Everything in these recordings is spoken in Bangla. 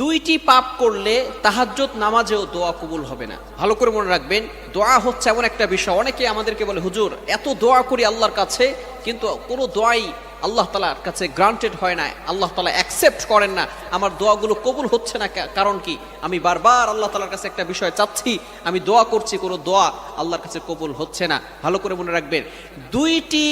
দুইটি পাপ করলে তাহাজ্জুদ নামাজেও দোয়া কবুল হবে না। ভালো করে মনে রাখবেন, দোয়া হচ্ছে এমন একটা বিষয়, অনেকে আমাদেরকে বলে হুজুর এত দোয়া করি আল্লাহর কাছে কিন্তু কোনো দোয়াই আল্লাহ তাআলার কাছে গ্রান্টেড হয় না, আল্লাহ তাআলা অ্যাকসেপ্ট করেন না, আমার দোয়াগুলো কবুল হচ্ছে না। কারণ কি? আমি বারবার আল্লাহ তাআলার কাছে একটা বিষয় চাচ্ছি, আমি দোয়া করছি, কোনো দোয়া আল্লাহর কাছে কবুল হচ্ছে না। ভালো করে মনে রাখবেন, দুইটি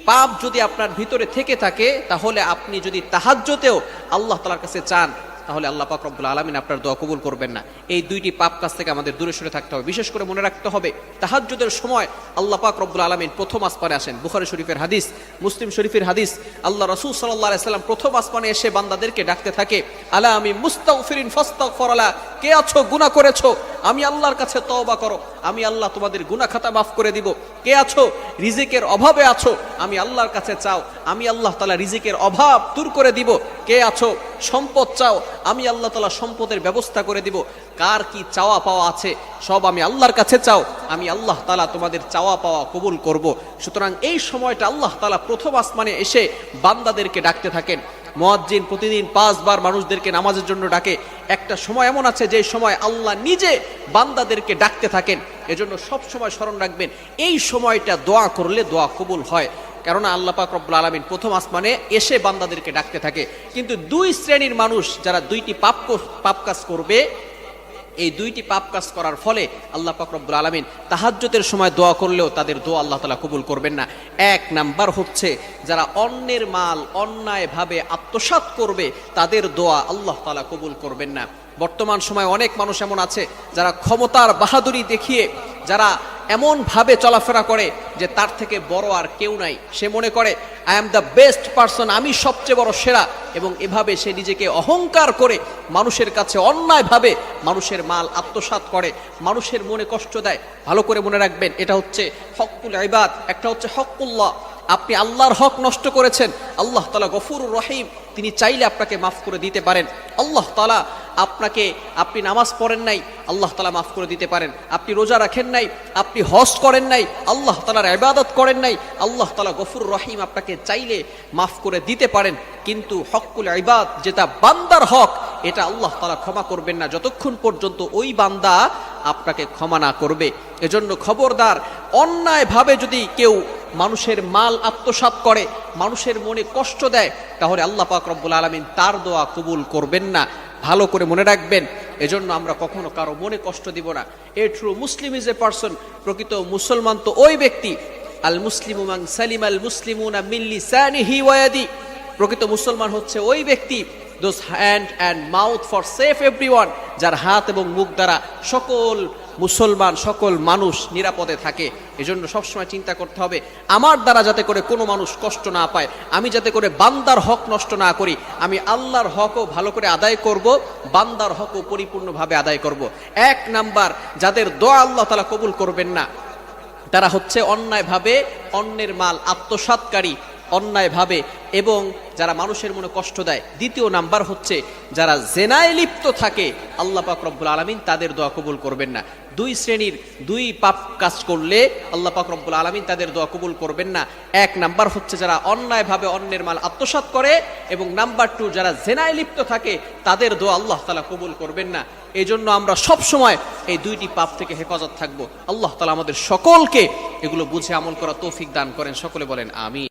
পাপ যদি আপনার ভিতরে থেকে থাকে তাহলে আপনি যদি তাহাজ্জুদেও আল্লাহ তাআলার কাছে চান তাহলে আল্লাহ পাক রব্বুল আলামিন আপনার দোয়া কবুল করবেন না। এই দুইটি পাপ কাজ থেকে আমাদের দূরে সরে থাকতে হবে। বিশেষ করে মনে রাখতে হবে, তাহাজ্জুদের সময় আল্লাহ পাক রব্বুল আলামিন প্রথম আসমানে আসেন। বুখারী শরীফের হাদিস, মুসলিম শরীফের হাদিস, আল্লাহ রাসূল সাল্লাল্লাহু আলাইহি সাল্লাম প্রথম আসমানে এসে বান্দাদেরকে ডাকতে থাকে, আলা আমি মুস্তাগফিরিন ফাস্তাগফিরলা, কে আছো গুনাহ করেছো, আমি আল্লাহর কাছে তওবা করো, আমি আল্লাহ তোমাদের গুনাহ খাতা মাফ করে দিব। কে আছো রিজিকের অভাবে আছো, আমি আল্লাহর কাছে চাও, আমি আল্লাহ তাআলা রিজিকের অভাব দূর করে দিব। কে আছো সম্পদ চাও, আমি আল্লাহ তাআলা সম্পদের ব্যবস্থা করে দিব। কার কি চাওয়া পাওয়া আছে সব আমি আল্লাহর কাছে চাও, আমি আল্লাহ তাআলা তোমাদের চাওয়া পাওয়া কবুল করব। সুতরাং এই সময়টা আল্লাহ তাআলা প্রথম আসমানে এসে বান্দাদেরকে ডাকতে থাকেন। মুয়াজ্জিন প্রতিদিন 5 বার মানুষদেরকে নামাজের জন্য ডাকে। একটা সময় এমন আছে যে সময় আল্লাহ নিজে বান্দাদেরকে ডাকতে থাকেন। এজন্য সব সময় স্মরণ রাখবেন, এই সময়টা দোয়া করলে দোয়া কবুল হয়। কেননা আল্লাহ পাক রব্বুল আলামিন প্রথম আসমানে এসে বান্দাদেরকে ডাকতে থাকে। কিন্তু দুই শ্রেণীর মানুষ যারা দুইটি পাপ কাজ করবে, এই দুইটি পাপ কাজ করার ফলে আল্লাহ পাক রব্বুল আলামিন তাহাজ্জুদের সময় দোয়া করলেও তাদের দোয়া আল্লাহ তাআলা কবুল করবেন না। এক নাম্বার হচ্ছে যারা অন্যের মাল অন্যায়ভাবে আত্মসাৎ করবে, তাদের দোয়া আল্লাহ তাআলা কবুল করবেন না। বর্তমান সময়ে অনেক মানুষ এমন আছে যারা ক্ষমতার বাহাদুরি দেখিয়ে যারা এমন ভাবে চলাফেরা করে যে তার থেকে বড় আর কেউ নাই। সে মনে করে I am the best person, আমি সবচেয়ে বড় সেরা, এবং এভাবে সে নিজেকে অহংকার করে মানুষের কাছে অন্যায়ভাবে মানুষের মাল আত্মসাৎ করে, মানুষের মনে কষ্ট দেয়। ভালো করে মনে রাখবেন, এটা হচ্ছে হকুল ইবাদ, একটা হচ্ছে হকুল্লাহ। আপনি আল্লাহর হক নষ্ট করেছেন, আল্লাহ তাআলা গফুরুর রহিম, তিনি চাইলে আপনাকে মাফ করে দিতে পারেন। আল্লাহ তাআলা আপনি নামাজ পড়েন নাই, আল্লাহ তাআলা মাফ করে দিতে পারেন। আপনি রোজা রাখেন নাই, আপনি হজ করেন নাই, আল্লাহ তাআলার ইবাদত করেন নাই, আল্লাহ তাআলা গফুরুর রহিম, আপনাকে চাইলে মাফ করে দিতে পারেন। কিন্তু হকুল ইবাদ, যেটা বান্দার হক, এটা আল্লাহ তাআলা ক্ষমা করবেন না যতক্ষণ পর্যন্ত ওই বান্দা আপনাকে ক্ষমা না করবে। এজন্য খবরদার, অন্যায়ভাবে যদি কেউ মানুষের মাল আত্মসাৎ করে, মানুষের মনে কষ্ট দেয়, তাহলে আল্লাহ পাক রব্বুল আলামিন তার দোয়া কবুল করবেন না। ভালো করে মনে রাখবেন, এজন্য আমরা কখনো কারো মনে কষ্ট দিব না। A true Muslim is a person, প্রকৃত মুসলমান তো ওই ব্যক্তি, আল মুসলিমু মান সালিম আল মুসলিমুনা মিন লিসানিহি ওয়া ইয়াদি, প্রকৃত মুসলমান হচ্ছে ওই ব্যক্তি, those hand and mouth for safe everyone, যার হাত এবং মুখ দ্বারা সকল মুসলমান, সকল মানুষ নিরাপদে থাকে। এজন্য সবসময় চিন্তা করতে হবে, আমার দ্বারা যাতে করে কোনো মানুষ কষ্ট না পায়, আমি যাতে করে বান্দার হক নষ্ট না করি, আমি আল্লাহর হকও ভালো করে আদায় করব, বান্দার হকও পরিপূর্ণভাবে আদায় করব। এক নাম্বার যাদের দোয়া আল্লাহ তাআলা কবুল করবেন না, তারা হচ্ছে অন্যায়ভাবে অন্যের মাল আত্মসাৎকারী, অন্যায়ভাবে, এবং যারা মানুষের মনে কষ্ট দেয়। দ্বিতীয় নাম্বার হচ্ছে যারা জেনায় লিপ্ত থাকে, আল্লাহ পাক রব্বুল আলামিন তাদের দোয়া কবুল করবেন না। দুই শ্রেণীর দুই পাপ কাজ করলে আল্লাহ পাক রব্বুল আলামিন তাদের দোয়া কবুল করবেন না। এক নাম্বার হচ্ছে যারা অন্যায়ভাবে অন্যের মাল আত্মসাৎ করে, এবং নাম্বার 2 যারা জেনায় লিপ্ত থাকে, তাদের দোয়া আল্লাহ তাআলা কবুল করবেন না। এই জন্য আমরা সব সময় এই দুইটি পাপ থেকে হেফাজত থাকবো। আল্লাহ তাআলা আমাদের সকলকে এগুলো বুঝে আমল করা তৌফিক দান করেন। সকলে বলেন আমিন।